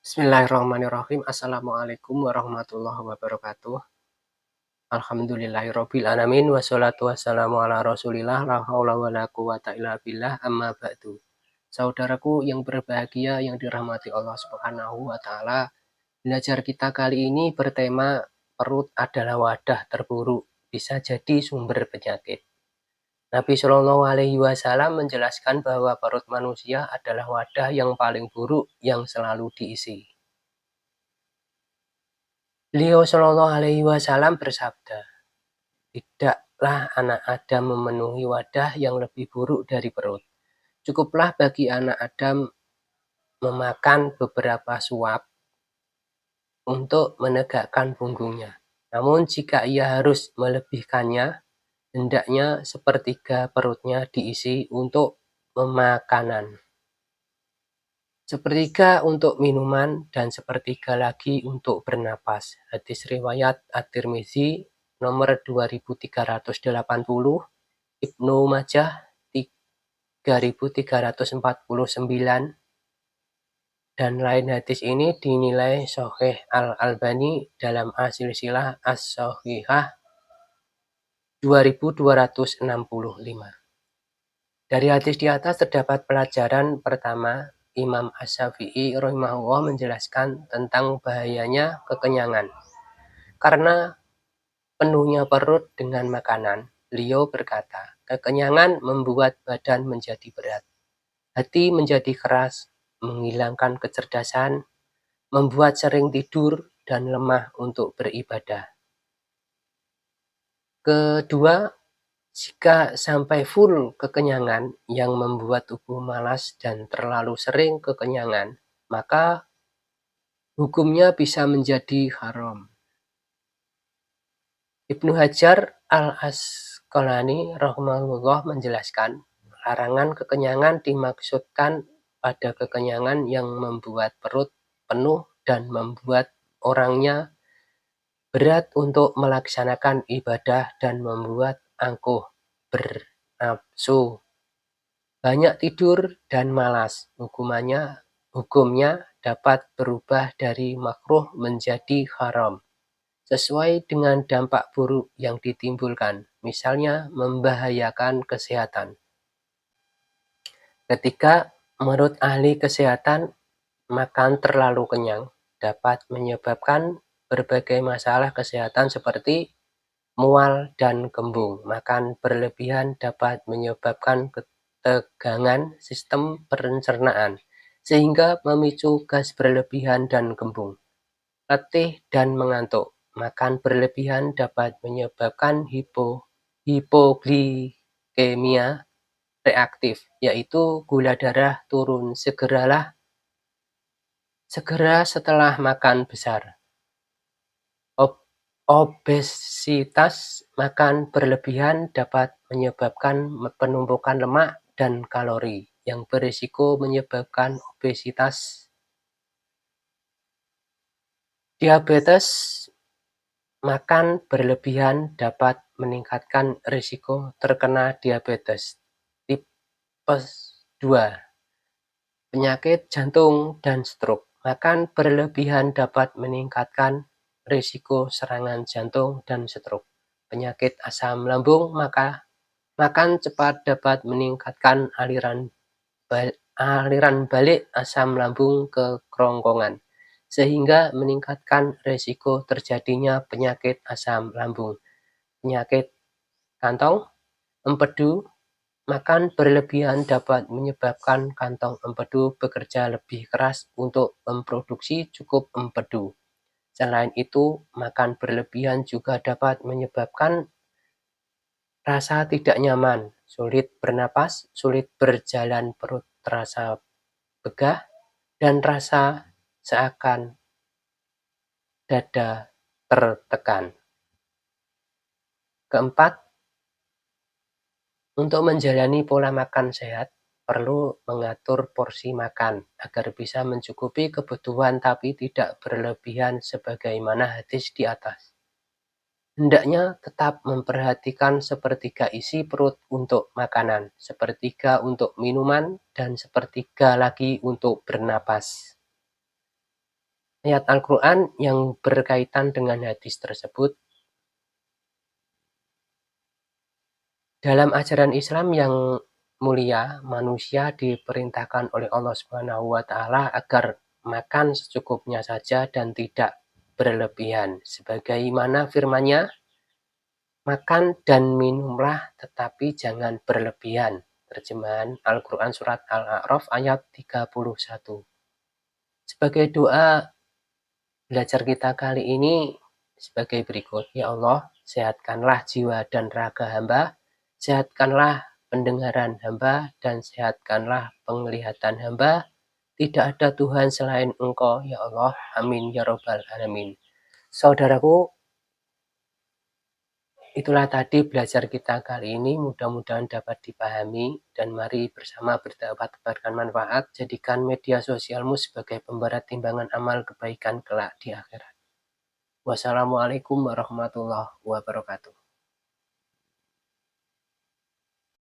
Bismillahirrahmanirrahim. Assalamualaikum warahmatullahi wabarakatuh. Alhamdulillahirabbil alamin wassalatu wassalamu ala Rasulillah la haula wala quwata illa billah amma ba'du. Saudaraku yang berbahagia yang dirahmati Allah Subhanahu wa taala, belajar kita kali ini bertema perut adalah wadah terburuk, bisa jadi sumber penyakit. Nabi Shallallahu Alaihi Wasallam menjelaskan bahwa perut manusia adalah wadah yang paling buruk yang selalu diisi. Beliau Shallallahu Alaihi Wasallam bersabda, tidaklah anak Adam memenuhi wadah yang lebih buruk dari perut. Cukuplah bagi anak Adam memakan beberapa suap untuk menegakkan punggungnya. Namun jika ia harus melebihkannya, hendaknya sepertiga perutnya diisi untuk makanan, sepertiga untuk minuman, dan sepertiga lagi untuk bernapas. Hadis riwayat At-Tirmizi nomor 2380, Ibnu Majah 3349, dan lain. Hadis ini dinilai Sahih Al-Albani dalam As-Silsilah As-Shahihah 2265. Dari hadis di atas terdapat pelajaran pertama. Imam Asy-Syafi'i rahimahullah menjelaskan tentang bahayanya kekenyangan. Karena penuhnya perut dengan makanan, beliau berkata, kekenyangan membuat badan menjadi berat, hati menjadi keras, menghilangkan kecerdasan, membuat sering tidur dan lemah untuk beribadah. Kedua, jika sampai full kekenyangan yang membuat tubuh malas dan terlalu sering kekenyangan, maka hukumnya bisa menjadi haram. Ibnu Hajar Al-Asqalani rahimahullah menjelaskan, larangan kekenyangan dimaksudkan pada kekenyangan yang membuat perut penuh dan membuat orangnya berat untuk melaksanakan ibadah dan membuat angkuh, bernafsu, banyak tidur, dan malas. Hukumnya dapat berubah dari makruh menjadi haram, sesuai dengan dampak buruk yang ditimbulkan, misalnya membahayakan kesehatan. Ketika menurut ahli kesehatan, makan terlalu kenyang dapat menyebabkan berbagai masalah kesehatan seperti mual dan kembung. Makan berlebihan dapat menyebabkan ketegangan sistem pencernaan, sehingga memicu gas berlebihan dan kembung, letih dan mengantuk. Makan berlebihan dapat menyebabkan hipoglikemia reaktif, yaitu gula darah turun segera setelah makan besar. Obesitas, makan berlebihan dapat menyebabkan penumpukan lemak dan kalori yang berisiko menyebabkan obesitas. Diabetes, makan berlebihan dapat meningkatkan risiko terkena diabetes tipe 2, penyakit jantung dan stroke. Makan berlebihan dapat meningkatkan risiko serangan jantung dan stroke. Penyakit asam lambung, makan cepat dapat meningkatkan aliran balik asam lambung ke kerongkongan, sehingga meningkatkan risiko terjadinya penyakit asam lambung. Penyakit kantong, empedu, makan berlebihan dapat menyebabkan kantong empedu bekerja lebih keras untuk memproduksi cukup empedu. Selain itu, makan berlebihan juga dapat menyebabkan rasa tidak nyaman, sulit bernapas, sulit berjalan, perut terasa begah, dan rasa seakan dada tertekan. Keempat, untuk menjalani pola makan sehat, perlu mengatur porsi makan agar bisa mencukupi kebutuhan tapi tidak berlebihan sebagaimana hadis di atas. Hendaknya tetap memperhatikan sepertiga isi perut untuk makanan, sepertiga untuk minuman, dan sepertiga lagi untuk bernapas. ayat Al-Quran yang berkaitan dengan hadis tersebut. Dalam ajaran Islam yang mulia, manusia diperintahkan oleh Allah Subhanahu wa Ta'ala agar makan secukupnya saja dan tidak berlebihan. Sebagaimana firman-Nya, makan dan minumlah tetapi jangan berlebihan. Terjemahan Al-Quran Surat Al-A'raf ayat 31. Sebagai doa belajar kita kali ini sebagai berikut. Ya Allah, sehatkanlah jiwa dan raga hamba, sehatkanlah pendengaran hamba, dan sehatkanlah penglihatan hamba. Tidak ada Tuhan selain Engkau, ya Allah. Amin, ya Rabbal Alamin. Saudaraku, itulah tadi belajar kita kali ini. Mudah-mudahan dapat dipahami, dan mari bersama berdapatkan manfaat. Jadikan media sosialmu sebagai pemberat timbangan amal kebaikan kelak di akhirat. Wassalamualaikum warahmatullahi wabarakatuh.